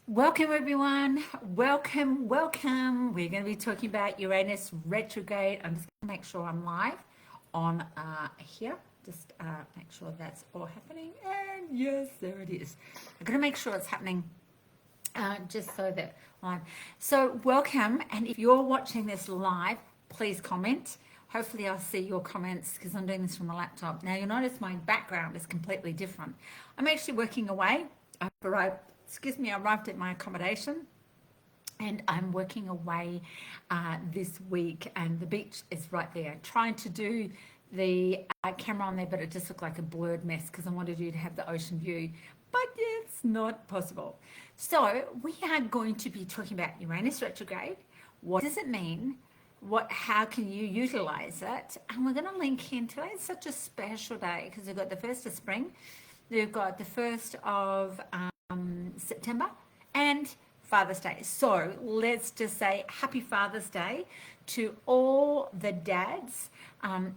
Welcome everyone. Welcome. We're going to be talking about Uranus retrograde. I'm just going to make sure I'm live on here. Just make sure that's all happening. And yes, there it is. I'm going to make sure it's happening just so that live. So welcome. And if you're watching this live, please comment. Hopefully I'll see your comments because I'm doing this from a laptop. Now you'll notice my background is completely different. I'm actually working away. I arrived at my accommodation and I'm working away this week, and the beach is right there. Trying to do the camera on there, but it just looked like a blurred mess because I wanted you to have the ocean view, but it's not possible. So we are going to be talking about Uranus retrograde. What does it mean? How can you utilize it? And we're going to link in. Today is such a special day because we've got the 1st of spring, we've got the 1st of September, and Father's Day. So let's just say happy Father's Day to all the dads as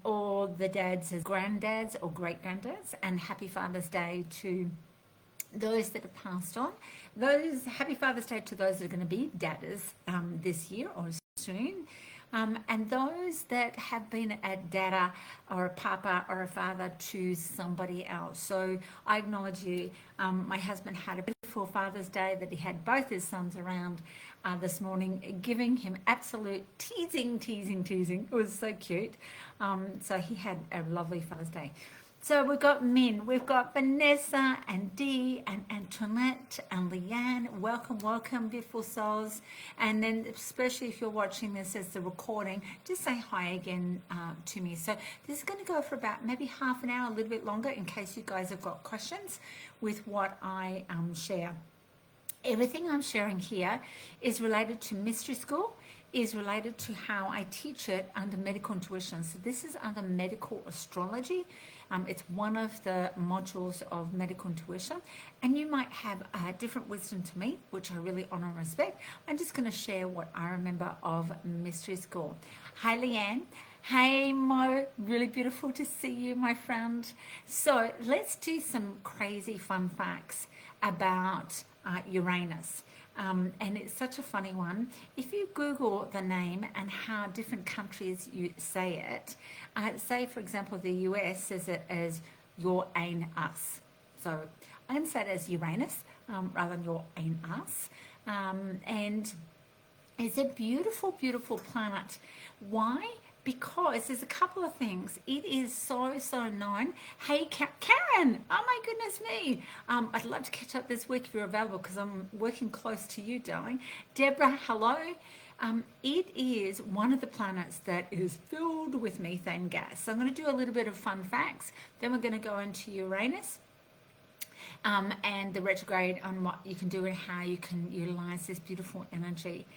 granddads or great granddads, and happy Father's Day to those that have passed on. Happy Father's Day to those that are going to be dadders this year or soon. And those that have been a dada or a papa or a father to somebody else. So I acknowledge you. My husband had a beautiful Father's Day that he had both his sons around this morning, giving him absolute teasing. It was so cute. So he had a lovely Father's Day. So we've got men. We've got Vanessa and Dee and Antoinette and Leanne. Welcome, beautiful souls. And then especially if you're watching this as the recording, just say hi again to me. So this is going to go for about maybe half an hour, a little bit longer, in case you guys have got questions with what I share. Everything I'm sharing here is related to Mystery School, is related to how I teach it under medical intuition. So this is under medical astrology. It's one of the modules of medical intuition, and you might have different wisdom to me, which I really honor and respect. I'm just going to share what I remember of Mystery School. Hi, Leanne. Hey, Mo. Really beautiful to see you, my friend. So let's do some crazy fun facts about Uranus. And it's such a funny one. If you Google the name and how different countries you say it, say for example the US says it as your ain us. So I'm going to say it as Uranus rather than your ain us. And it's a beautiful planet. Why? Because there's a couple of things. It is so known. Hey, Karen! Oh my goodness me! I'd love to catch up this week if you're available because I'm working close to you, darling. Deborah, hello. It is one of the planets that is filled with methane gas. So I'm going to do a little bit of fun facts. Then we're going to go into Uranus. And the retrograde on what you can do and how you can utilize this beautiful energy.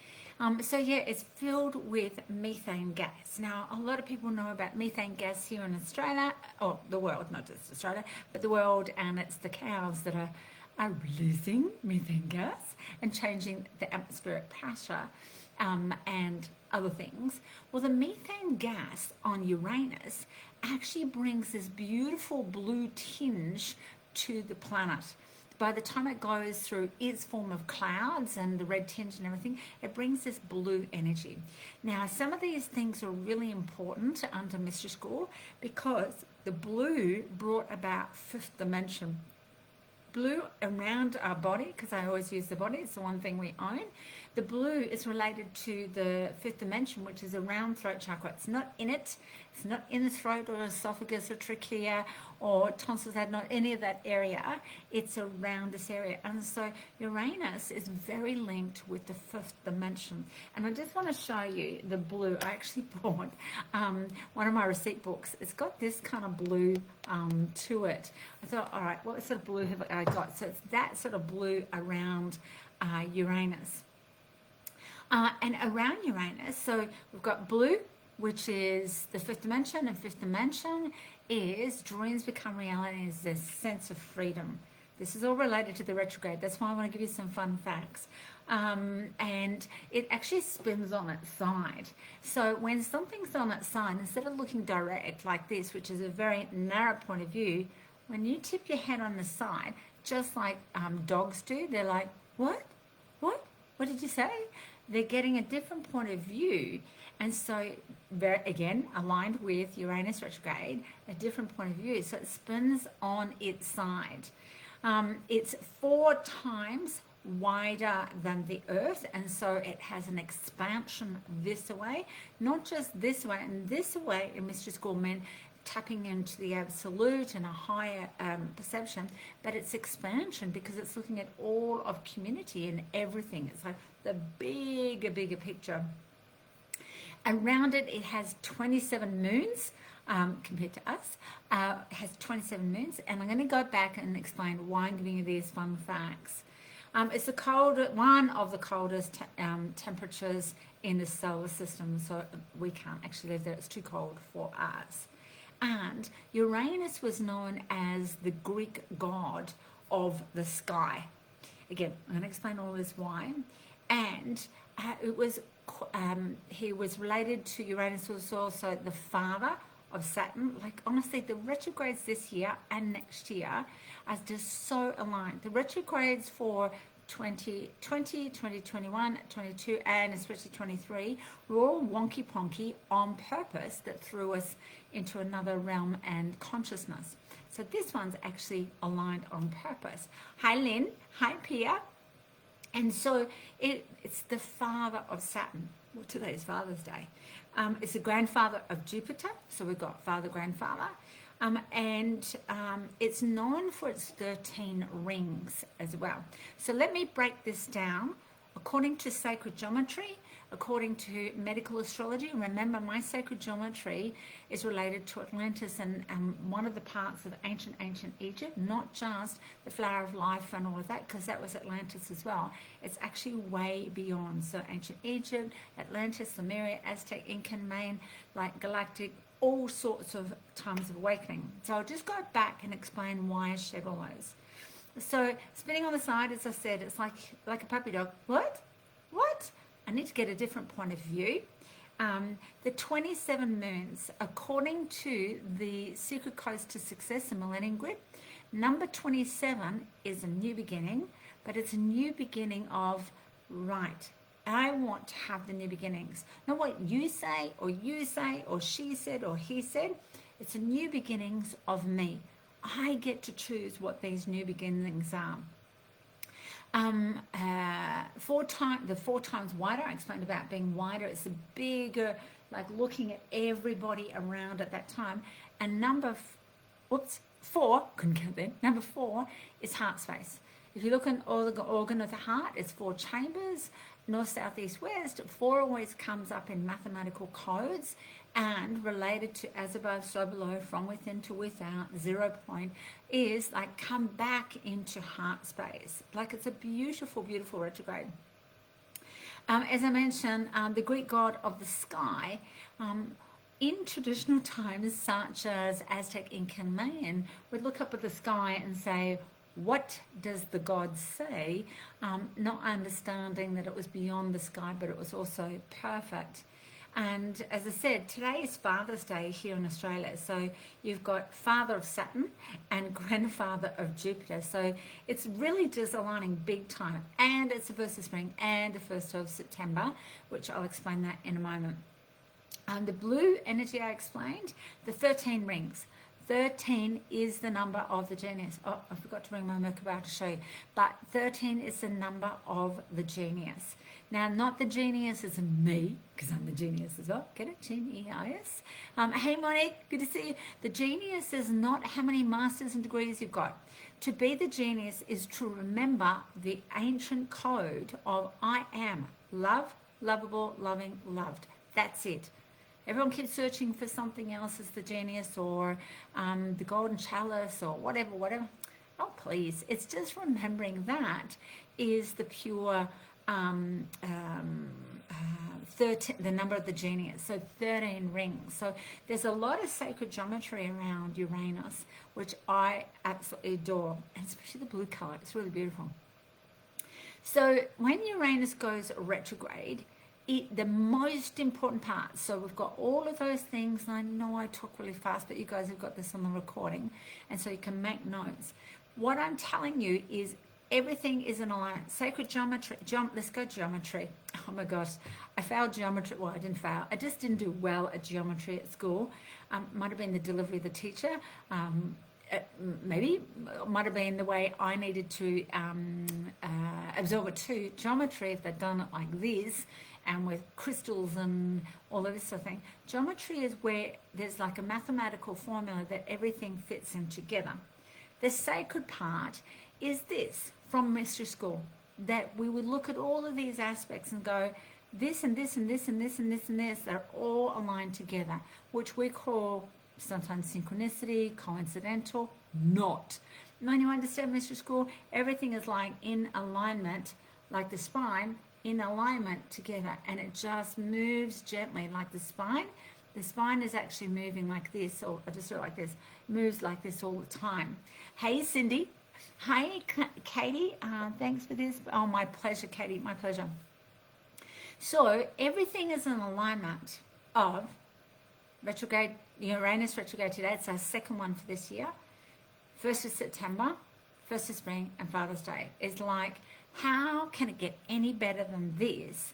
So yeah, it's filled with methane gas. Now, a lot of people know about methane gas here in Australia, or the world, not just Australia, but the world, and it's the cows that are releasing methane gas and changing the atmospheric pressure and other things. Well, the methane gas on Uranus actually brings this beautiful blue tinge to the planet. By the time it goes through its form of clouds and the red tinge and everything, it brings this blue energy. Now, some of these things are really important under Mystery School because the blue brought about 5th dimension. Blue around our body, because I always use the body, it's the one thing we own. The blue is related to the 5th dimension, which is around throat chakra. It's not in it. It's not in the throat or esophagus or trachea or tonsils, not any of that area. It's around this area. And so Uranus is very linked with the 5th dimension. And I just want to show you the blue. I actually bought one of my receipt books. It's got this kind of blue to it. I thought, all right, what sort of blue have I got? So it's that sort of blue around Uranus. And around Uranus, so we've got blue, which is the 5th dimension, and 5th dimension is dreams become reality, is this sense of freedom. This is all related to the retrograde. That's why I want to give you some fun facts. And it actually spins on its side. So when something's on its side, instead of looking direct like this, which is a very narrow point of view, when you tip your head on the side, just like dogs do, they're like, what? What did you say? They're getting a different point of view. And so, again, aligned with Uranus retrograde, a different point of view. So it spins on its side. It's 4 times wider than the Earth, and so it has an expansion this way, not just this way and this way in Mistress Gorman, tapping into the absolute and a higher perception, but it's expansion because it's looking at all of community and everything. It's like the bigger picture. Around it, it has 27 moons. Compared to us, it has 27 moons, and I'm going to go back and explain why I'm giving you these fun facts. It's one of the coldest temperatures in the solar system, so we can't actually live there. It's too cold for us. And Uranus was known as the Greek god of the sky. Again, I'm going to explain all this why. And he was related to Uranus, was also the father of Saturn. Like, honestly, the retrogrades this year and next year are just so aligned. The retrogrades for 2020, 2021, 22, and especially 23 were all wonky ponky on purpose that threw us into another realm and consciousness. So this one's actually aligned on purpose. Hi Lynn, hi Pia. And so it's the father of Saturn. Well, today's Father's Day. It's the grandfather of Jupiter, so we've got father, grandfather. And it's known for its 13 rings as well. So let me break this down. According to sacred geometry, according to medical astrology, remember my sacred geometry is related to Atlantis and one of the parts of ancient Egypt, not just the flower of life and all of that, because that was Atlantis as well. It's actually way beyond. So ancient Egypt, Atlantis, Lemuria, Aztec, Incan, Mayan, like galactic, all sorts of times of awakening. So I'll just go back and explain why I shared all those. So spinning on the side, as I said, it's like a puppy dog. What? I need to get a different point of view. The 27 moons, according to the Secret Codes to Success, the Millennium Grid, number 27 is a new beginning, but it's a new beginning of right. I want to have the new beginnings. Not what you say, or she said, or he said. It's a new beginnings of me. I get to choose what these new beginnings are. 4 times wider. I explained about being wider. It's a bigger, like looking at everybody around at that time. And number 4, couldn't count there. Number 4 is heart space. If you look at all the organ of the heart, it's 4 chambers, north, south, east, west. 4 always comes up in mathematical codes and related to as above, so below, from within to without. 0 point is like come back into heart space. Like it's a beautiful, beautiful retrograde. As I mentioned, the Greek god of the sky, in traditional times such as Aztec, Incan, Mayan, would look up at the sky and say, what does the god say? Not understanding that it was beyond the sky, but it was also perfect. And as I said, today is Father's Day here in Australia. So you've got father of Saturn and grandfather of Jupiter. So it's really just aligning big time. And it's the 1st of spring and the 1st of September, which I'll explain that in a moment. The blue energy I explained, the 13 rings. 13 is the number of the genius. Oh, I forgot to bring my Merkaba to show you. But 13 is the number of the genius. Now, not the genius as in me, because I'm the genius as well. Get it? Genius. Hey, Monique, good to see you. The genius is not how many masters and degrees you've got. To be the genius is to remember the ancient code of I am. Love, lovable, loving, loved. That's it. Everyone keeps searching for something else as the genius or the golden chalice or whatever. Oh, please. It's just remembering that is the pure 13, the number of the genius. So 13 rings. So there's a lot of sacred geometry around Uranus, which I absolutely adore, and especially the blue color. It's really beautiful. So when Uranus goes retrograde, the most important part, so we've got all of those things, and I know I talk really fast, but you guys have got this on the recording, and so you can make notes. What I'm telling you is everything is in alignment. Sacred geometry. Let's go geometry. Oh my gosh, I failed geometry. Well, I didn't fail. I just didn't do well at geometry at school. Might have been the delivery of the teacher. Maybe might have been the way I needed to absorb it too. Geometry, if they'd done it like this, and with crystals and all of this sort of thing. Geometry is where there's like a mathematical formula that everything fits in together. The sacred part is this from mystery school, that we would look at all of these aspects and go, this and this and this and this and this and this, they're all aligned together, which we call sometimes synchronicity, coincidental, not. When you understand mystery school, everything is like in alignment, like the spine, in alignment together, and it just moves gently like the spine. The spine is actually moving like this, or I just do it like this, moves like this all the time. Hey, Cindy. Hi, Katie. Thanks for this. Oh, my pleasure, Katie. My pleasure. So everything is in alignment of retrograde, Uranus retrograde today. It's our second one for this year. 1st of September, 1st of spring, and Father's Day. It's like, how can it get any better than this?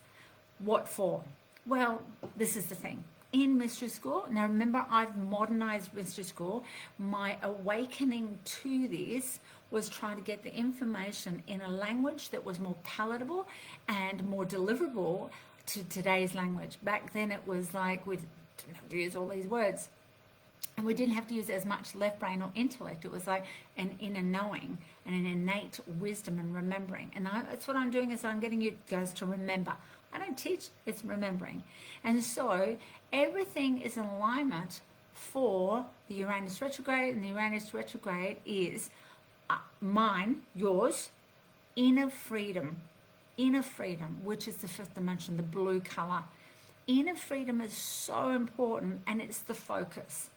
What for? Well, this is the thing. In mystery school, now remember, I've modernized mystery school. My awakening to this was trying to get the information in a language that was more palatable and more deliverable to today's language. Back then it was like we didn't have to use all these words, and we didn't have to use as much left brain or intellect. It was like an inner knowing and an innate wisdom and remembering. And that's what I'm doing, is I'm getting you guys to remember. I don't teach, it's remembering. And so everything is in alignment for the Uranus retrograde, and the Uranus retrograde is mine, yours, inner freedom, which is the 5th dimension, the blue color. Inner freedom is so important, and it's the focus.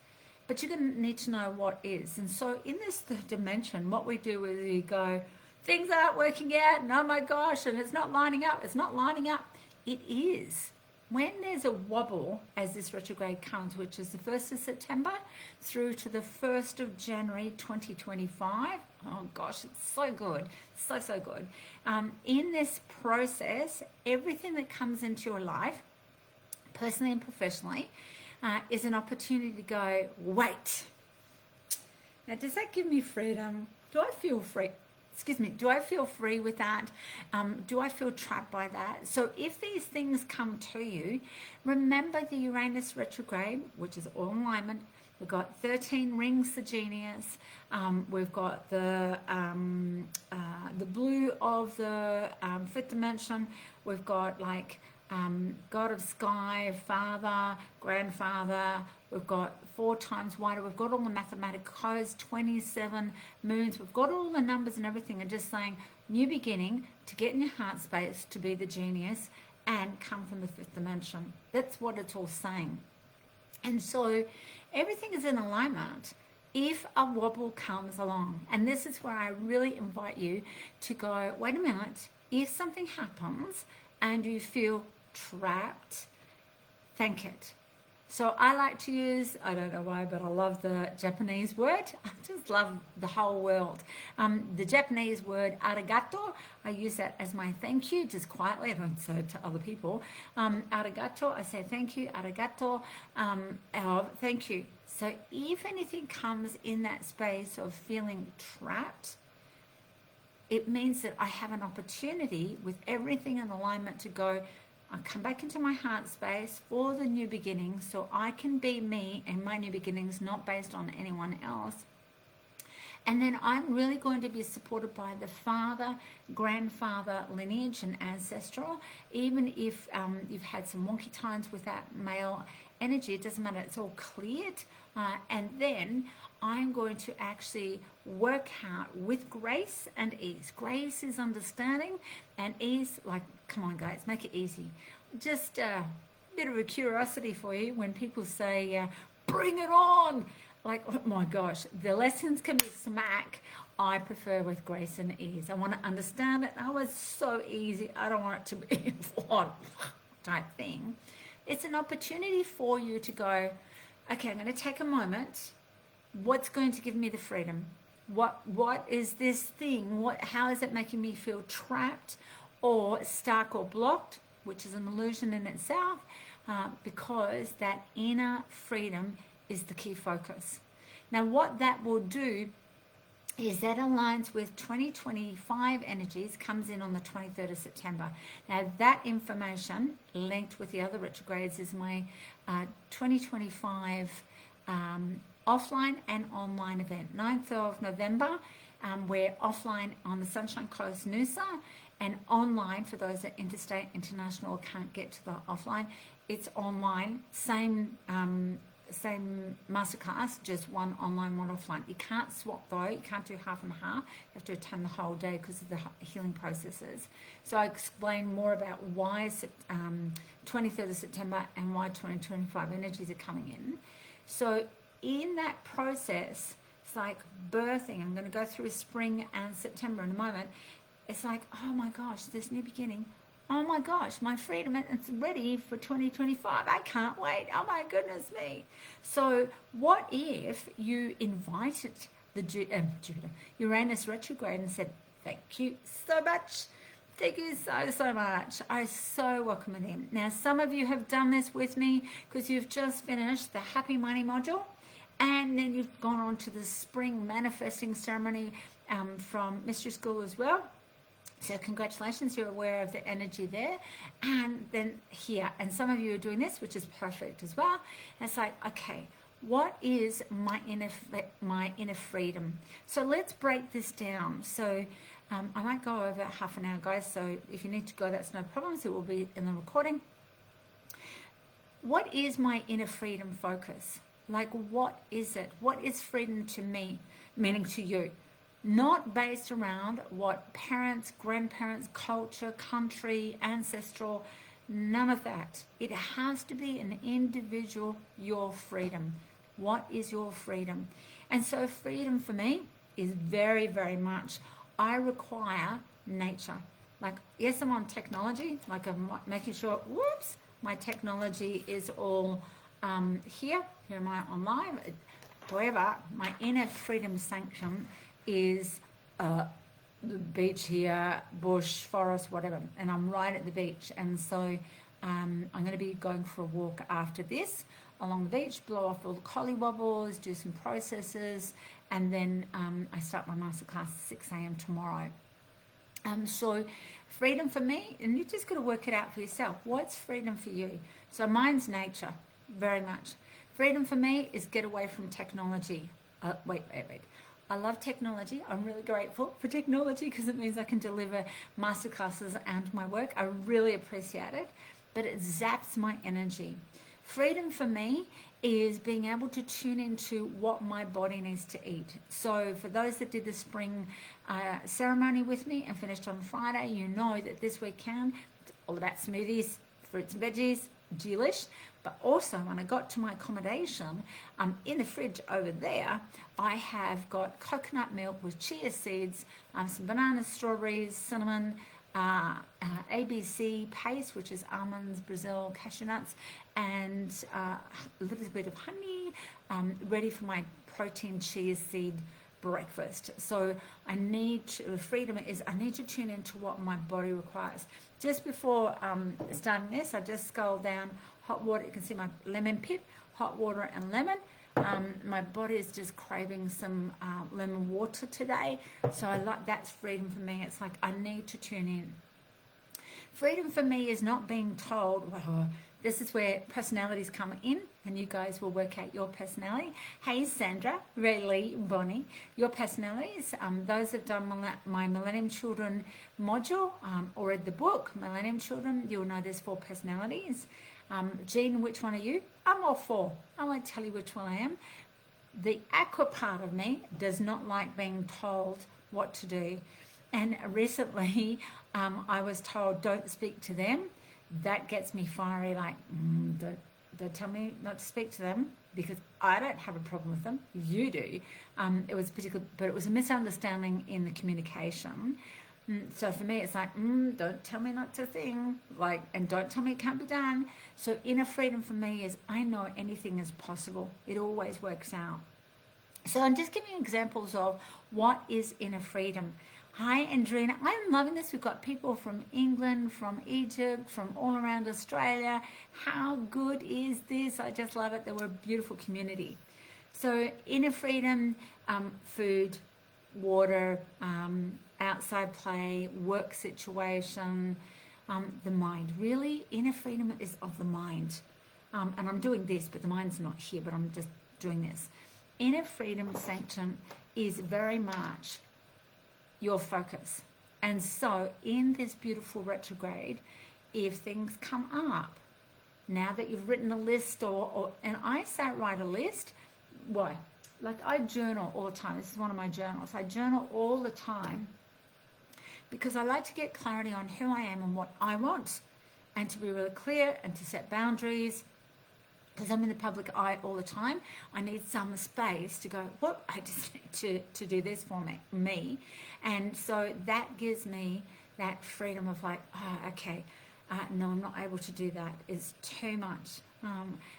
But you're going to need to know what is. And so in this third dimension, what we do is we go, things aren't working out, and oh my gosh, and it's not lining up. It's not lining up. It is. When there's a wobble, as this retrograde comes, which is the 1st of September through to the 1st of January 2025, oh gosh, it's so good, so good. In this process, everything that comes into your life, personally and professionally, is an opportunity to go, wait. Now, does that give me freedom? Do I feel free? Excuse me, do I feel free with that? Do I feel trapped by that? So if these things come to you, remember the Uranus retrograde, which is all alignment. We've got 13 rings, the genius. We've got the blue of the 5th dimension. We've got like God of sky, father, grandfather. We've got 4 times wider. We've got all the mathematical codes, 27 moons. We've got all the numbers and everything, and just saying new beginning, to get in your heart space, to be the genius and come from the 5th dimension. That's what it's all saying. And so everything is in alignment if a wobble comes along. And this is where I really invite you to go, wait a minute, if something happens and you feel trapped, thank it. So I like to use, I don't know why, but I love the Japanese word. I just love the whole world. The Japanese word arigato, I use that as my thank you, just quietly. I don't say it to other people. Arigato, I say thank you, arigato, thank you. So if anything comes in that space of feeling trapped, it means that I have an opportunity with everything in alignment to go, I come back into my heart space for the new beginning, so I can be me and my new beginnings, not based on anyone else. And then I'm really going to be supported by the father, grandfather lineage and ancestral. Even if you've had some wonky times with that male energy, it doesn't matter, it's all cleared. And then I'm going to actually work out with grace and ease. Grace is understanding, and ease, like, come on guys, make it easy. Just a bit of a curiosity for you when people say, bring it on. Like, oh my gosh, the lessons can be smack. I prefer with grace and ease. I want to understand it. Oh, it's so easy. I don't want it to be flawed type thing. It's an opportunity for you to go, okay, I'm going to take a moment. What's going to give me the freedom? What is this thing? How is it making me feel trapped or stuck or blocked, which is an illusion in itself, because that inner freedom is the key focus. Now, what that will do is that aligns with 2025 energies, comes in on the 23rd of September. Now, that information linked with the other retrogrades is my 2025 offline and online event. 9th of November, we're offline on the Sunshine Coast, Noosa, and online for those that interstate, international, or can't get to the offline. It's online, same masterclass, just one online, one offline. You can't swap though, you can't do half and half. You have to attend the whole day because of the healing processes. So I explain more about why 23rd of September and why 2025 energies are coming in. So in that process, it's like birthing. I'm going to go through spring and September in a moment. It's like, oh my gosh, this new beginning. Oh my gosh, my freedom, it's ready for 2025. I can't wait. Oh my goodness me. So what if you invited the Uranus retrograde and said, thank you so much. Thank you so much. I so welcome it in. Now, some of you have done this with me because you've just finished the Happy Money module, and then you've gone on to the spring manifesting ceremony from Mystery School as well. So congratulations, you're aware of the energy there. And then here, and some of you are doing this, which is perfect as well. And it's like, okay, what is my inner freedom? So let's break this down. So I might go over half an hour, guys. So if you need to go, that's no problem. So it will be in the recording. What is my inner freedom focus? Like, what is it? What is freedom to me, meaning to you? Not based around what parents, grandparents, culture, country, ancestral, none of that. It has to be an individual, your freedom. What is your freedom? And so freedom for me is very, very much, I require nature. Like, yes, I'm on technology, like I'm making sure, whoops, my technology is all here am I online. However, my inner freedom sanction is the beach here, bush, forest, whatever, and I'm right at the beach. And so I'm going to be going for a walk after this along the beach, blow off all the collywobbles, do some processes, and then I start my masterclass at 6 a.m. tomorrow. So freedom for me, and you just got to work it out for yourself. What's freedom for you? So mine's nature, very much. Freedom for me is get away from technology. Wait. I love technology. I'm really grateful for technology because it means I can deliver masterclasses and my work. I really appreciate it, but it zaps my energy. Freedom for me is being able to tune into what my body needs to eat. So for those that did the spring ceremony with me and finished on Friday, you know that this weekend, it's all about smoothies, fruits and veggies, delish. But also when I got to my accommodation, in the fridge over there, I have got coconut milk with chia seeds, some bananas, strawberries, cinnamon, ABC paste, which is almonds, Brazil, cashew nuts, and a little bit of honey, ready for my protein chia seed breakfast. So freedom is I need to tune into what my body requires. Just before starting this, I just sculled down hot water. You can see my lemon pip, hot water and lemon. My body is just craving some lemon water today. So that's freedom for me. It's like I need to tune in. Freedom for me is not being told, well, this is where personalities come in, and you guys will work out your personality. Hey, Sandra, Ray, Bonnie, your personalities. Those that have done my Millennium Children module or read the book, Millennium Children, you'll know there's 4 personalities. Jean, which one are you? I'm all 4. I won't tell you which one I am. The aqua part of me does not like being told what to do. And recently I was told, don't speak to them. That gets me fiery, like, don't tell me not to speak to them because I don't have a problem with them. You do. It was particular, but it was a misunderstanding in the communication. So for me, it's like, don't tell me not to think, like, and don't tell me it can't be done. So inner freedom for me is I know anything is possible. It always works out. So I'm just giving examples of what is inner freedom. Hi, Andrina. I'm loving this. We've got people from England, from Egypt, from all around Australia. How good is this? I just love it. They were a beautiful community. So inner freedom, food, water, outside play, work situation, the mind. Really, inner freedom is of the mind. And I'm doing this, but the mind's not here, but I'm just doing this. Inner freedom, Sanctum, is very much your focus. And so in this beautiful retrograde, if things come up, now that you've written a list and I say write a list, why? Like I journal all the time. This is one of my journals. I journal all the time because I like to get clarity on who I am and what I want, and to be really clear and to set boundaries. Because I'm in the public eye all the time, I need some space to go, what? I just need to do this for me. And so that gives me that freedom of like, oh, okay, no, I'm not able to do that. It's too much.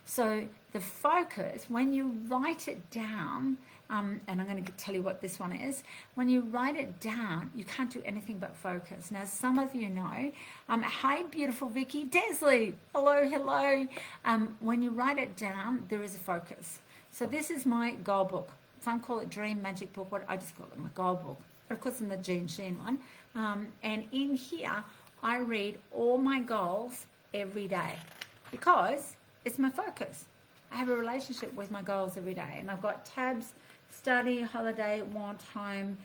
So the focus, when you write it down, and I'm going to tell you what this one is. When you write it down, you can't do anything but focus. Now, some of you know, hi, beautiful Vicky, Desley, hello. When you write it down, there is a focus. So this is my goal book. Some call it Dream Magic Book. I just call it my goal book. But of course, I'm the Jean Sheen one. And in here, I read all my goals every day because it's my focus. I have a relationship with my goals every day, and I've got tabs: study, holiday, want, home,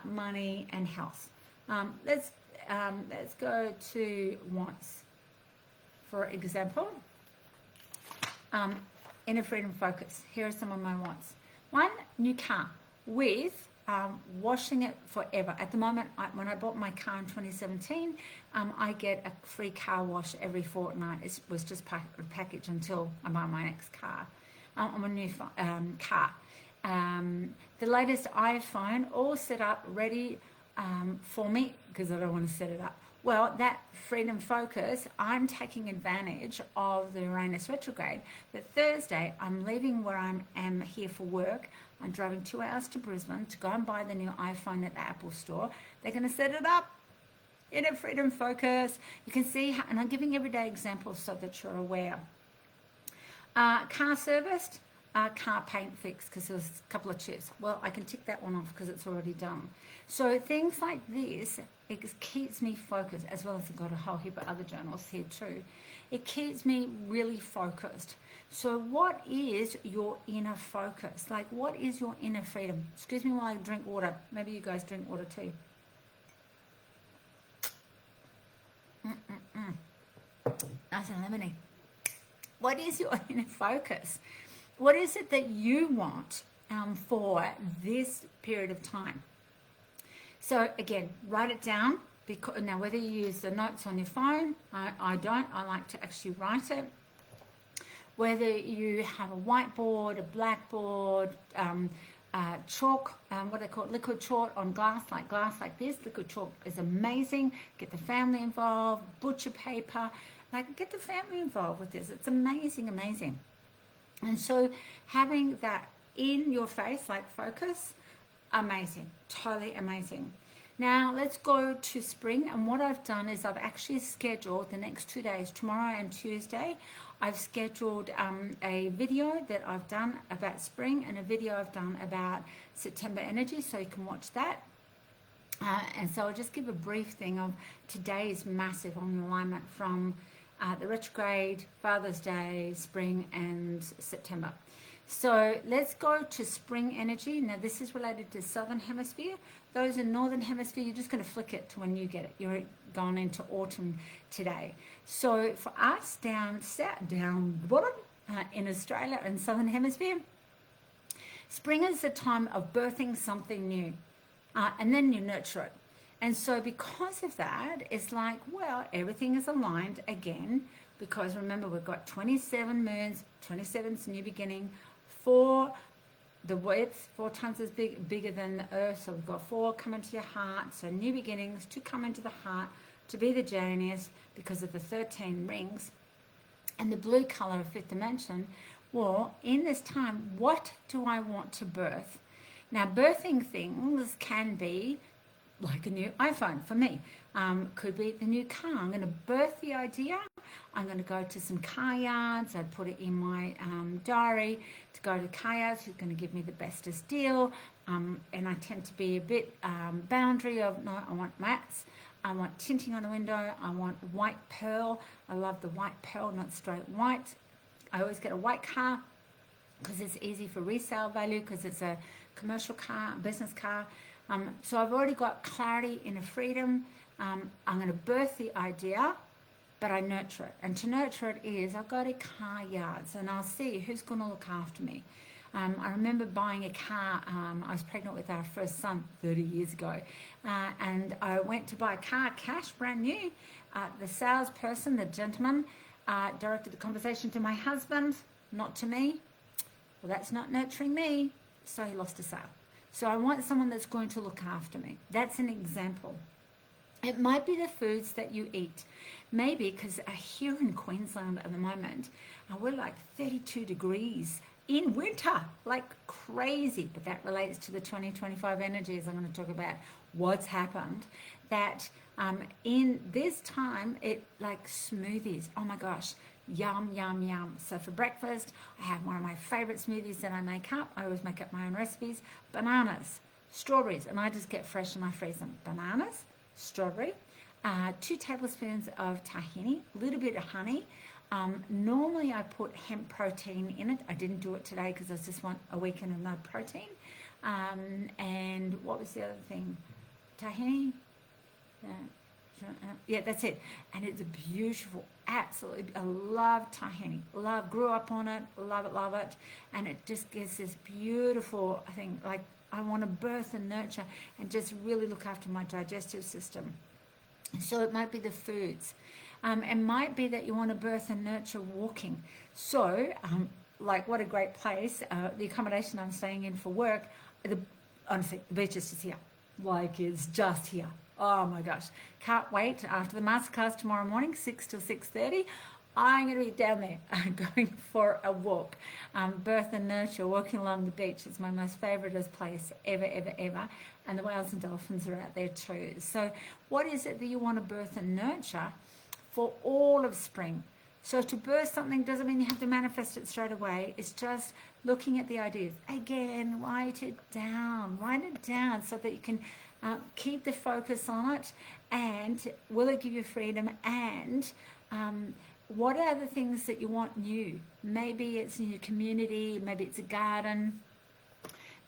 money, and health. Let's go to wants, for example. Inner freedom focus. Here are some of my wants. One, new car with washing it forever. At the moment, when I bought my car in 2017, I get a free car wash every fortnight. It was just a package until I buy my next car. I'm a new car. The latest iPhone, all set up, ready for me, because I don't want to set it up. Well, that freedom focus, I'm taking advantage of the Uranus retrograde. That Thursday, I'm leaving where I am here for work. I'm driving 2 hours to Brisbane to go and buy the new iPhone at the Apple store. They're going to set it up. Inner freedom focus. You can see how, and I'm giving everyday examples so that you're aware. Car serviced, car paint fixed because there was a couple of chips. Well, I can tick that one off because it's already done. So things like this, it keeps me focused, as well as I've got a whole heap of other journals here too. It keeps me really focused. So what is your inner focus? Like, what is your inner freedom? Excuse me while I drink water. Maybe you guys drink water too. Nice and lemony. What is your inner focus? What is it that you want for this period of time? So again, write it down. Because now, whether you use the notes on your phone, I don't. I like to actually write it. Whether you have a whiteboard, a blackboard, chalk, what they call it, liquid chalk on glass like this. Liquid chalk is amazing. Get the family involved. Butcher paper, like get the family involved with this. It's amazing. And so having that in your face, like focus, amazing, totally amazing. Now let's go to spring, and what I've done is I've actually scheduled the next 2 days, tomorrow and Tuesday. I've scheduled a video that I've done about spring and a video I've done about September energy, so you can watch that. And so I'll just give a brief thing of today's massive on alignment from the retrograde, Father's Day, spring and September. So let's go to spring energy. Now this is related to Southern Hemisphere. Those in Northern Hemisphere, you're just going to flick it to when you get it. You're going into autumn today. So for us down bottom in Australia and Southern Hemisphere, spring is the time of birthing something new, and then you nurture it. And so because of that, it's like, well, everything is aligned again, because remember, we've got 27 moons, 27's new beginning, 4, the width, 4 times as bigger than the earth, so we've got 4 come into your heart, so new beginnings, 2 come into the heart, to be the genius because of the 13 rings. And the blue color of fifth dimension, Well, in this time, what do I want to birth? Now, birthing things can be like a new iPhone for me. Could be the new car. I'm going to birth the idea. I'm going to go to some car yards. I'd put it in my diary to go to car yards who's going to give me the bestest deal. And I tend to be a bit boundary of, no, I want mats. I want tinting on the window. I want white pearl. I love the white pearl, not straight white. I always get a white car because it's easy for resale value because it's a commercial car, business car. So I've already got clarity, inner freedom. I'm going to birth the idea, but I nurture it. And to nurture it is I'll go to car yards and I'll see who's going to look after me. I remember buying a car. I was pregnant with our first son 30 years ago. And I went to buy a car, cash, brand new. The salesperson, the gentleman, directed the conversation to my husband, not to me. Well, that's not nurturing me. So he lost a sale. So I want someone that's going to look after me. That's an example. It might be the foods that you eat. Maybe because here in Queensland at the moment, we're like 32 degrees in winter, like crazy. But that relates to the 2025 energies. I'm going to talk about what's happened. That in this time, it like smoothies. Oh my gosh. Yum, yum, yum. So for breakfast, I have one of my favorite smoothies that I make up. I always make up my own recipes. Bananas, strawberries, and I just get fresh and I freeze them. Bananas, strawberry, 2 tablespoons of tahini, a little bit of honey. Normally I put hemp protein in it. I didn't do it today because I just want a weekend of no protein. And what was the other thing? Tahini? Yeah, that's it. And it's beautiful. Absolutely. I love tahini. Grew up on it. Love it. And it just gives this beautiful, I think, like I want to birth and nurture and just really look after my digestive system. So it might be the foods. It might be that you want to birth and nurture walking. So, like what a great place. The accommodation I'm staying in for work, honestly, the beach is just here. Like it's just here. Oh my gosh, can't wait. After the masterclass tomorrow morning, 6 till 6:30, I'm going to be down there going for a walk. Birth and nurture, walking along the beach is my most favouriteest place ever. And the whales and dolphins are out there too. So what is it that you want to birth and nurture for all of spring? So to birth something doesn't mean you have to manifest it straight away. It's just looking at the ideas. Again, write it down so that you can keep the focus on it. And will it give you freedom? And what are the things that you want new? Maybe it's in your community, maybe it's a garden,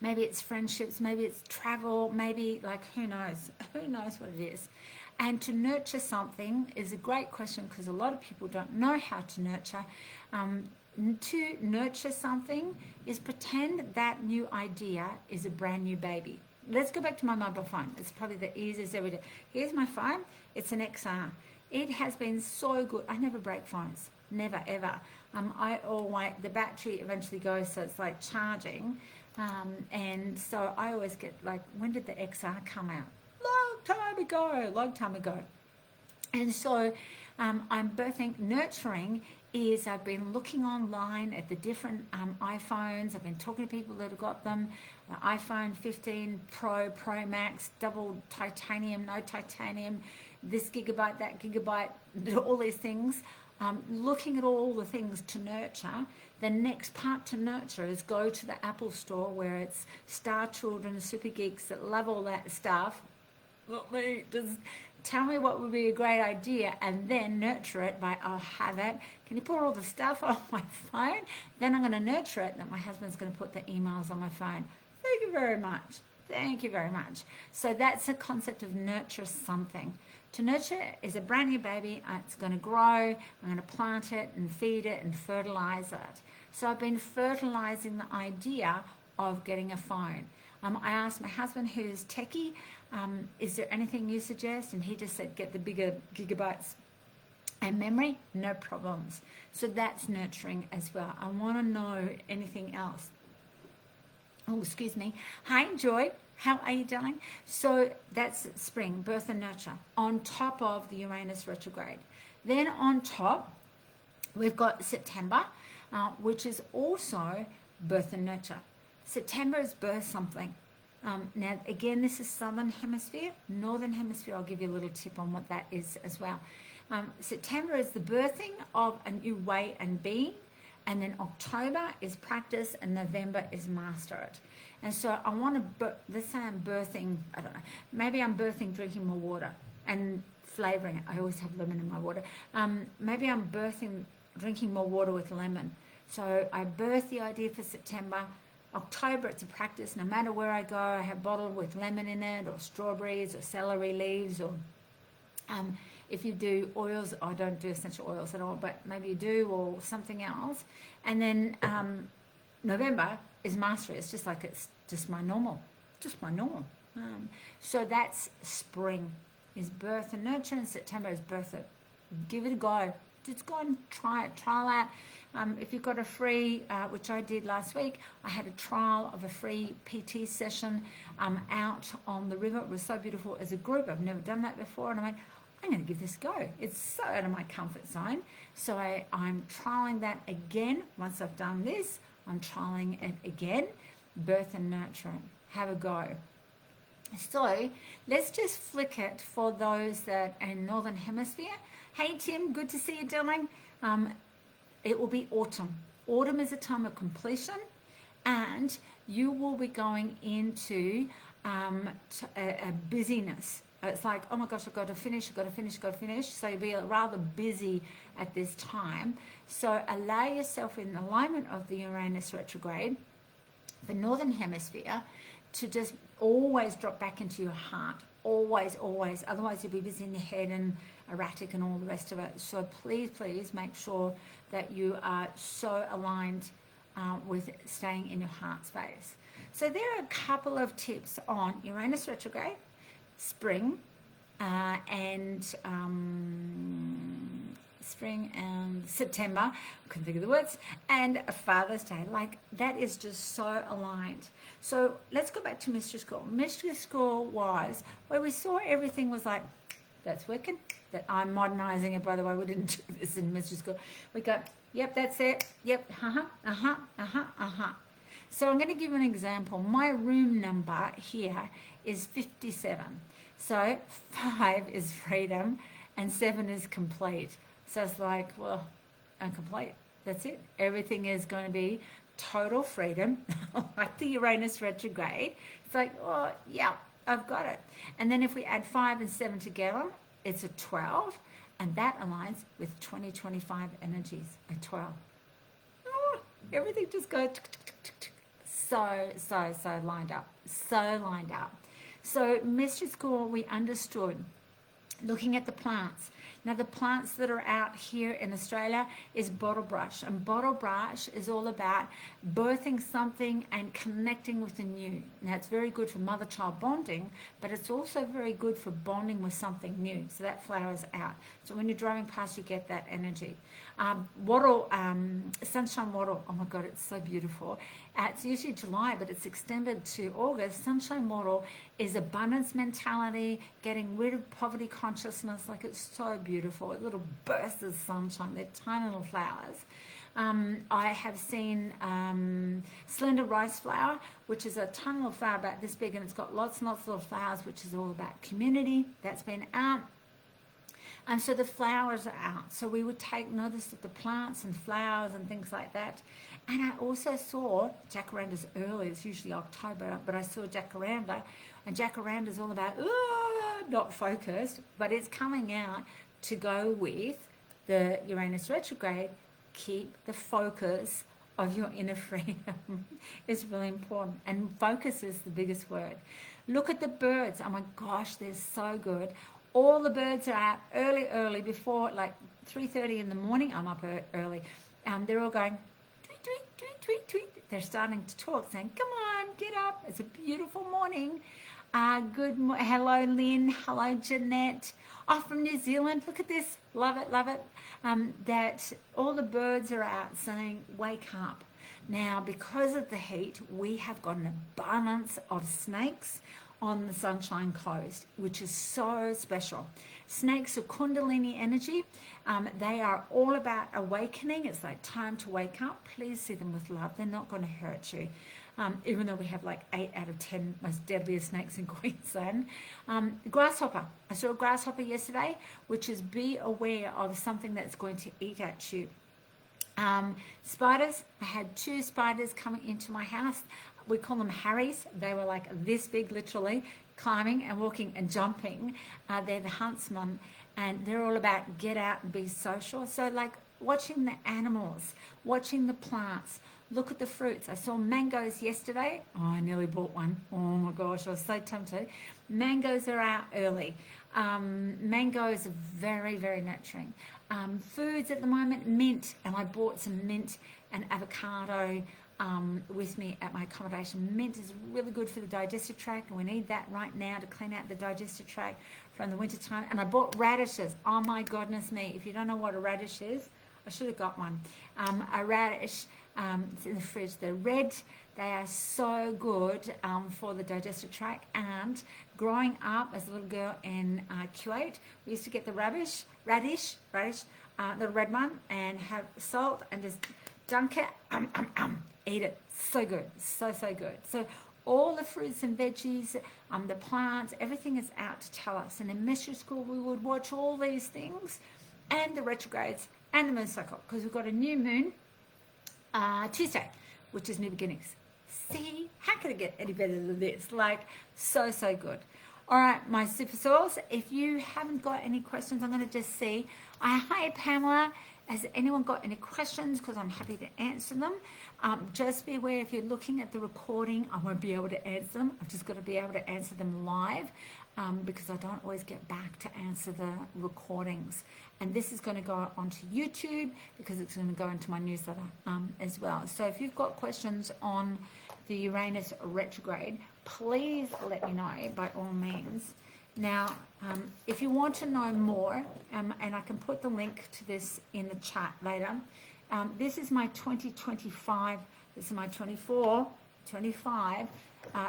maybe it's friendships, maybe it's travel, maybe like who knows what it is. And to nurture something is a great question because a lot of people don't know how to nurture. To nurture something is pretend that new idea is a brand new baby. Let's go back to my mobile phone. It's probably the easiest ever. Here's my phone. It's an XR. It has been so good. I never break phones. Never, ever. The battery eventually goes, so it's like charging. And so I always get like, when did the XR come out? Long time ago. And so I'm birthing, nurturing is I've been looking online at the different iPhones. I've been talking to people that have got them. The iPhone 15 Pro, Pro Max, double titanium, no titanium, this gigabyte, that gigabyte, all these things. Looking at all the things to nurture. The next part to nurture is go to the Apple store where it's star children, super geeks that love all that stuff. Not me, just tell me what would be a great idea and then nurture it by, I'll have it. Can you put all the stuff on my phone? Then I'm going to nurture it, and my husband's going to put the emails on my phone. Thank you very much. So that's a concept of nurture something. To nurture is a brand new baby. It's going to grow. I'm going to plant it and feed it and fertilize it. So I've been fertilizing the idea of getting a phone. I asked my husband, who's techie, is there anything you suggest? And he just said, get the bigger gigabytes and memory, no problems. So that's nurturing as well. I want to know anything else. Oh, excuse me. Hi, Joy. How are you doing? So that's spring, birth and nurture, on top of the Uranus retrograde. Then on top, we've got September. which is also birth and nurture. September is birth something. Now, again, this is Southern Hemisphere. Northern Hemisphere, I'll give you a little tip on what that is as well. September is the birthing of a new way and being, and then October is practice, and November is master it. And so I want to, let's say I'm birthing, I don't know, maybe I'm birthing drinking more water and flavoring it. I always have lemon in my water. Maybe I'm birthing drinking more water with lemon. So I birth the idea for September. October, it's a practice. No matter where I go, I have bottled with lemon in it, or strawberries, or celery leaves, or if you do oils, I don't do essential oils at all, but maybe you do, or something else. And then November is mastery. It's just like it's just my normal. So that's spring is birth and nurture, and September is birth it. Give it a go. Just go and try it. Trial out. If you've got a free, which I did last week, I had a trial of a free PT session out on the river. It was so beautiful as a group. I've never done that before, and I went, I'm going to give this a go. It's so out of my comfort zone. So I'm trialing that again. Once I've done this, I'm trialing it again. Birth and nurture. Have a go. So let's just flick it for those that are in Northern Hemisphere. Hey Tim, good to see you, darling. It will be autumn. Autumn is a time of completion, and you will be going into a busyness. It's like, oh my gosh, I've got to finish. So you'll be rather busy at this time. So allow yourself in alignment of the Uranus retrograde, the Northern Hemisphere, to just always drop back into your heart. Always. Otherwise you'll be busy in your head and erratic and all the rest of it. So please make sure that you are so aligned with staying in your heart space. So there are a couple of tips on Uranus retrograde, spring, and September, I couldn't think of the words, and Father's Day. Like, that is just so aligned. So let's go back to mystery school. Mystery school was where we saw everything was like, that's working. That I'm modernizing it, by the way. We didn't do this in mystery school. We go, yep, that's it. Yep, So I'm going to give you an example. My room number here is 57. So 5 is freedom and 7 is complete. So it's like, well, I'm complete. That's it. Everything is going to be total freedom, like the Uranus retrograde. It's like, oh, yeah, I've got it. And then if we add 5 and 7 together, it's a 12, and that aligns with 2025 energies, a 12. Oh, everything just goes so lined up. So mystery school, we understood looking at the plants. Now the plants that are out here in Australia is bottle brush, and bottle brush is all about birthing something and connecting with the new. Now it's very good for mother-child bonding, but it's also very good for bonding with something new. So that flowers out. So when you're driving past, you get that energy. Wattle, sunshine wattle, oh my God, it's so beautiful. It's usually July, but it's extended to August. Sunshine wattle is abundance mentality, getting rid of poverty consciousness. Like, it's so beautiful. A little burst of sunshine. They're tiny little flowers. I have seen slender rice flower, which is a tiny little flower about this big, and it's got lots and lots of little flowers, which is all about community. That's been out. And so the flowers are out. So we would take notice of the plants and flowers and things like that. And I also saw jacarandas early. It's usually October, but I saw jacaranda. And jacaranda is all about, not focused, but it's coming out to go with the Uranus retrograde. Keep the focus of your inner freedom. It's really important. And focus is the biggest word. Look at the birds. Oh my gosh, they're so good. All the birds are out early, before like 3:30 in the morning. I'm up early. They're all going, tweet, tweet, tweet, tweet, tweet. They're starting to talk, saying, come on, get up. It's a beautiful morning. Hello, Lynn. Hello, Jeanette. Oh, from New Zealand. Look at this. Love it. That all the birds are out saying, wake up. Now, because of the heat, we have got an abundance of snakes on the Sunshine Coast, which is so special. Snakes are Kundalini energy. They are all about awakening. It's like time to wake up. Please see them with love. They're not going to hurt you. Even though we have like 8 out of 10 most deadliest snakes in Queensland. Grasshopper. I saw a grasshopper yesterday, which is be aware of something that's going to eat at you. Spiders. I had 2 spiders coming into my house. We call them Harrys. They were like this big, literally, climbing and walking and jumping. They're the huntsman, and they're all about get out and be social. So like watching the animals, watching the plants, look at the fruits. I saw mangoes yesterday. Oh, I nearly bought one. Oh my gosh, I was so tempted. Mangoes are out early. Mangoes are very, very nurturing. Foods at the moment, mint, and I bought some mint and avocado with me at my accommodation. Mint is really good for the digestive tract, and we need that right now to clean out the digestive tract from the winter time. And I bought radishes. Oh my goodness me, if you don't know what a radish is, I should have got one. A radish, it's in the fridge. They're red. They are so good for the digestive tract. And growing up as a little girl in Kuwait, we used to get the radish, the red one, and have salt and just dunk it, eat it. So good, so good. So all the fruits and veggies, the plants, everything is out to tell us. And in mystery school, we would watch all these things and the retrogrades and the moon cycle, because we've got a new moon Tuesday, which is new beginnings. See, how can it get any better than this? Like, so good. All right, my super souls, if you haven't got any questions, I'm going to just see. Hi, Pamela. Has anyone got any questions? Because I'm happy to answer them. Just be aware, if you're looking at the recording, I won't be able to answer them. I've just got to be able to answer them live because I don't always get back to answer the recordings. And this is going to go onto YouTube because it's going to go into my newsletter as well. So if you've got questions on the Uranus retrograde, please let me know by all means. Now, if you want to know more, and I can put the link to this in the chat later, this is my 2025, this is my 25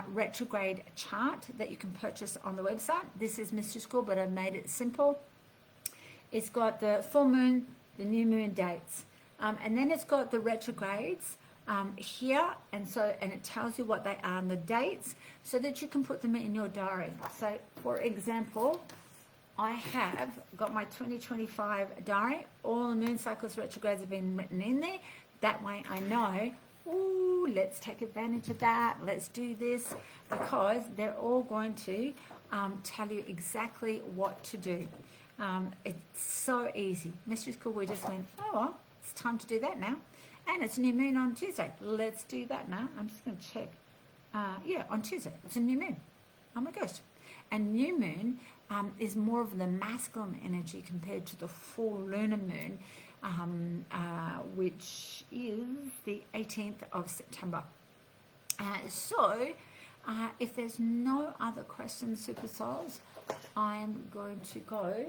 retrograde chart that you can purchase on the website. This is Mystery School, but I've made it simple. It's got the full moon, the new moon dates, and then it's got the retrogrades here, and it tells you what they are and the dates, so that you can put them in your diary. So, for example, I have got my 2025 diary. All the moon cycles retrogrades have been written in there. That way I know, ooh, let's take advantage of that. Let's do this, because they're all going to tell you exactly what to do. It's so easy. Mystery School, we just went, oh, well, it's time to do that now. And it's a new moon on Tuesday. Let's do that now. I'm just going to check. Yeah, on Tuesday. It's a new moon. Oh my gosh. And new moon is more of the masculine energy compared to the full lunar moon, which is the 18th of September. So if there's no other questions, Super Souls, I'm going to go,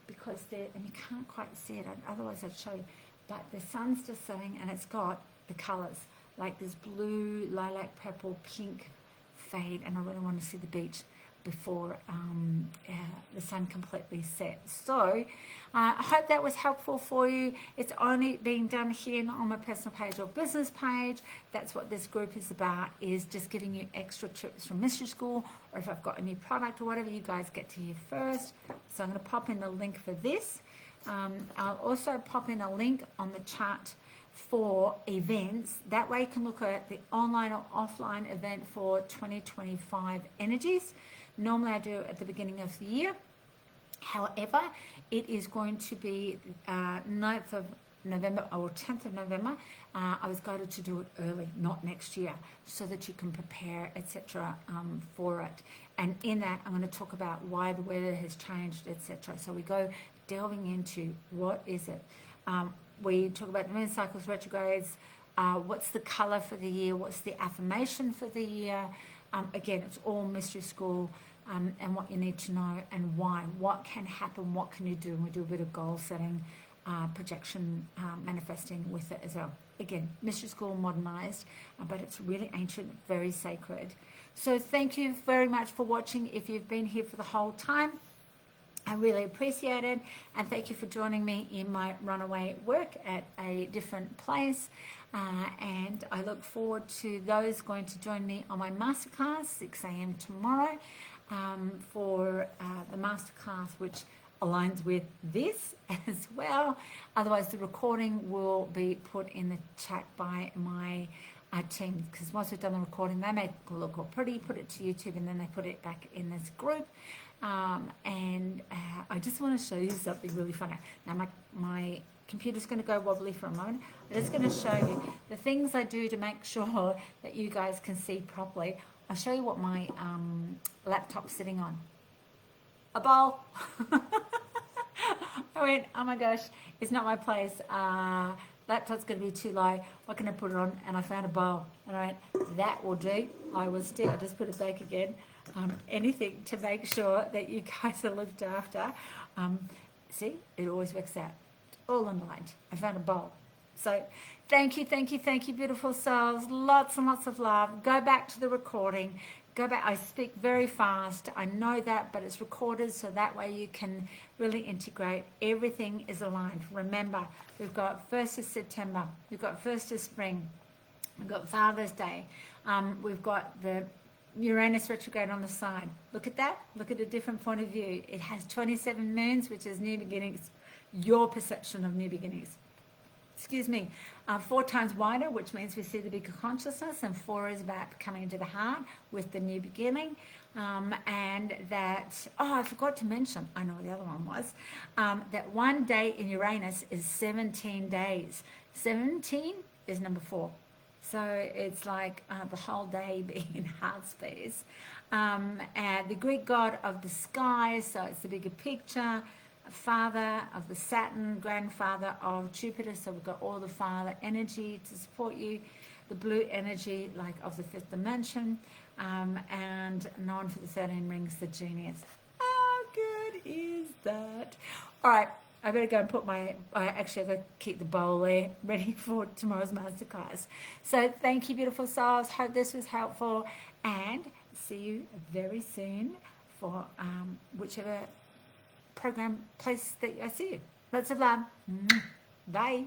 because and you can't quite see it, otherwise I'd show you. But the sun's just setting, and it's got the colours, like this blue, lilac, purple, pink fade, and I really want to see the beach before the sun completely sets. So I hope that was helpful for you. It's only being done here, not on my personal page or business page. That's what this group is about, is just giving you extra tips from Mystery School, or if I've got a new product or whatever, you guys get to hear first. So I'm going to pop in the link for this. I'll also pop in a link on the chart for events. That way you can look at the online or offline event for 2025 energies. Normally I do it at the beginning of the year. However, it is going to be 9th of November or 10th of November. I was guided to do it early, not next year, so that you can prepare, etc. For it. And in that, I'm going to talk about why the weather has changed, etc. So we go delving into what is it. We talk about the moon cycles, retrogrades, what's the color for the year, what's the affirmation for the year. Again, it's all Mystery School, and what you need to know and why. What can happen, what can you do? And we do a bit of goal setting, projection, manifesting with it as well. Again, Mystery School modernized, but it's really ancient, very sacred. So thank you very much for watching. If you've been here for the whole time, I really appreciate it, and thank you for joining me in my runaway work at a different place. And I look forward to those going to join me on my masterclass 6 a.m. tomorrow for the masterclass, which aligns with this as well. Otherwise, the recording will be put in the chat by my team, because once we've done the recording, they make it look all pretty, put it to YouTube, and then they put it back in this group. And I just want to show you something really funny. Now my computer's going to go wobbly for a moment. I'm just going to show you the things I do to make sure that you guys can see properly. I'll show you what my laptop's sitting on. A bowl. I went, oh my gosh, it's not my place. Laptop's going to be too low. What can I put it on? And I found a bowl. And I went, that will do. I just put it back again. Anything to make sure that you guys are looked after. See, it always works out. All aligned. I found a bowl. So thank you, beautiful souls. Lots and lots of love. Go back to the recording. Go back. I speak very fast. I know that, but it's recorded, so that way you can really integrate. Everything is aligned. Remember, we've got 1st of September. We've got 1st of spring. We've got Father's Day. We've got the Uranus retrograde on the side. Look at that. Look at a different point of view. It has 27 moons, which is new beginnings. Your perception of new beginnings. Excuse me. 4 times wider, which means we see the bigger consciousness, and 4 is about coming into the heart with the new beginning. And that, I forgot to mention, I know what the other one was, that one day in Uranus is 17 days. 17 is number 4. So it's like the whole day being heart space. And the Greek god of the sky, so it's the bigger picture, father of the Saturn, grandfather of Jupiter, so we've got all the father energy to support you, the blue energy like of the 5th dimension, and known for the 13 rings, the genius. How good is that? All right, I better go and put I've got to keep the bowl there ready for tomorrow's masterclass. So thank you, beautiful souls. Hope this was helpful, and see you very soon for whichever program place that I see you. Lots of love. Bye.